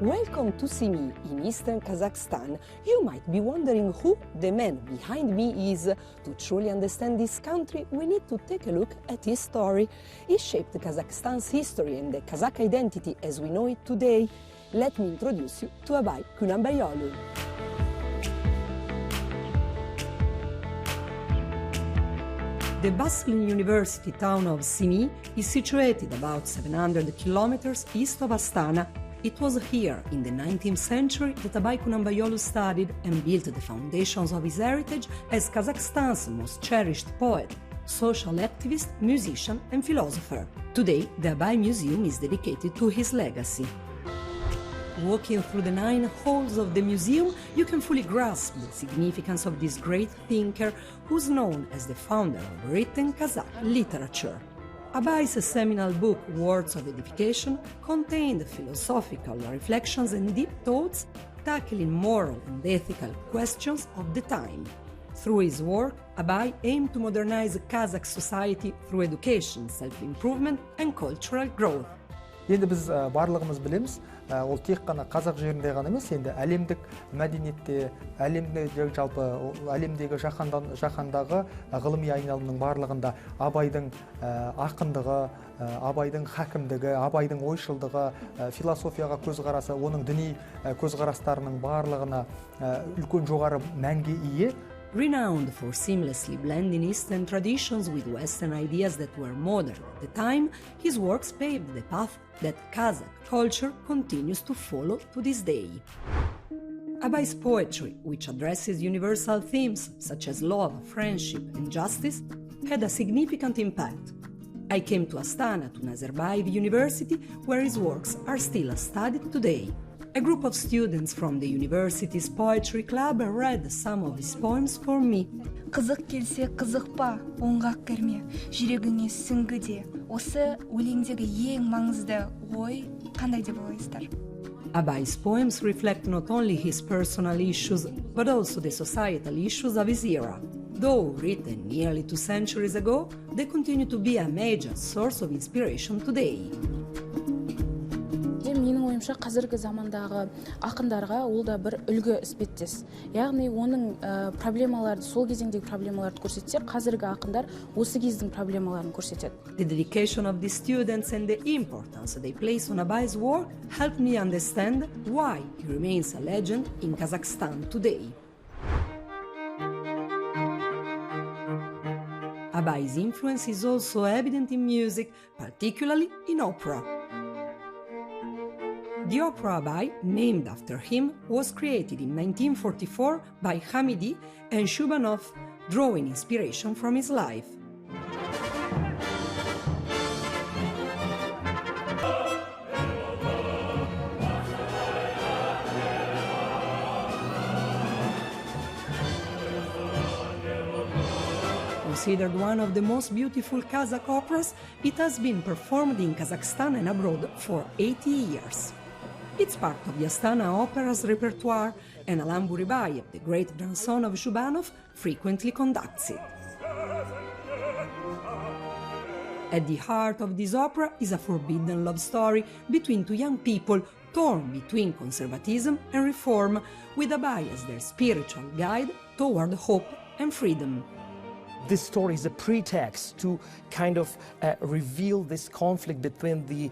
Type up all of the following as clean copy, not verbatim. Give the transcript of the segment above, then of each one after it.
Welcome to Simi in eastern Kazakhstan. You might be wondering who the man behind me is. To truly understand this country, we need to take a look at his story. He shaped Kazakhstan's history and the Kazakh identity as we know it today. Let me introduce you to Abai Qunanbaiuly. The bustling university town of Simi is situated about 700 kilometers east of Astana. It was here, in the 19th century, that Abai Qunanbaiuly studied and built the foundations of his heritage as Kazakhstan's most cherished poet, social activist, musician and philosopher. Today, the Abai Museum is dedicated to his legacy. Walking through the 9 halls of the museum, you can fully grasp the significance of this great thinker, who's known as the founder of written Kazakh literature. Abai's seminal book, Words of Edification, contained philosophical reflections and deep thoughts tackling moral and ethical questions of the time. Through his work, Abai aimed to modernize Kazakh society through education, self-improvement and cultural growth. Енді біз барлығымыз білеміз, ол тек қана қазақ жерінде ғана емес, енді әлемдік мәдениетте, әлемдегі жаһандағы ғылыми айналымның барлығында Абайдың ақындығы, Абайдың хакімдігі, Абайдың ойшылдығы, философияға көзқарасы, оның діни көзқарастарының барлығына үлкен жоғары мәнге ие. Renowned for seamlessly blending Eastern traditions with Western ideas that were modern at the time, his works paved the path that Kazakh culture continues to follow to this day. Abai's poetry, which addresses universal themes such as love, friendship and justice, had a significant impact. I came to Astana, to Nazarbayev University, where his works are still studied today. A group of students from the university's poetry club read some of his poems for me. Қызық келсе қызық па, оңғақ кірме, жүрегіңе сүңгі де. Осы өлеңдегі ең маңызды ой қандай деп ойлайсыздар? Abai's poems reflect not only his personal issues, but also the societal issues of his era. Though written nearly 2 centuries ago, they continue to be a major source of inspiration today. Менің ойымша қазіргі замандағы ақындарға ол да бір үлгі іспеттес. Яғни оның проблемаларды, сол кезеңдегі проблемаларды көрсетсе, қазіргі ақындар осы кездің проблемаларын көрсетеді. The dedication of the students and the importance they place on Abai's work helped me understand why he remains a legend in Kazakhstan today. Abai's influence is also evident in music, particularly in opera. The opera Abai, named after him, was created in 1944 by Hamidi and Shubanov, drawing inspiration from his life. Considered one of the most beautiful Kazakh operas, it has been performed in Kazakhstan and abroad for 80 years. It's part of the Astana Opera's repertoire, and Alan Buribayev, the great grandson of Shubanov, frequently conducts it. At the heart of this opera is a forbidden love story between 2 young people torn between conservatism and reform, with Abai as their spiritual guide toward hope and freedom. This story is a pretext to kind of reveal this conflict between the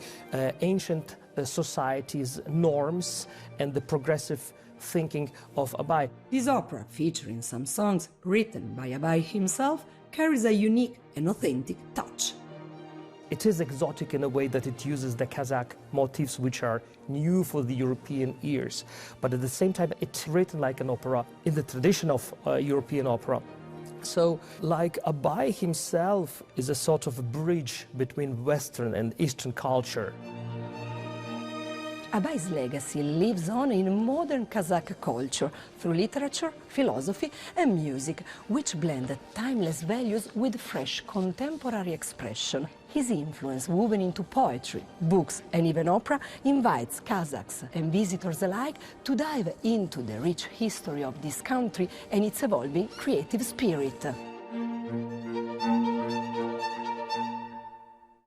ancient society's norms and the progressive thinking of Abai. This opera, featuring some songs written by Abai himself, carries a unique and authentic touch. It is exotic in a way that it uses the Kazakh motifs which are new for the European ears, but at the same time it's written like an opera in the tradition of European opera. So, like Abai himself is a sort of a bridge between Western and Eastern culture. Abai's legacy lives on in modern Kazakh culture through literature, philosophy and music, which blend timeless values with fresh contemporary expression. His influence, woven into poetry, books and even opera, invites Kazakhs and visitors alike to dive into the rich history of this country and its evolving creative spirit.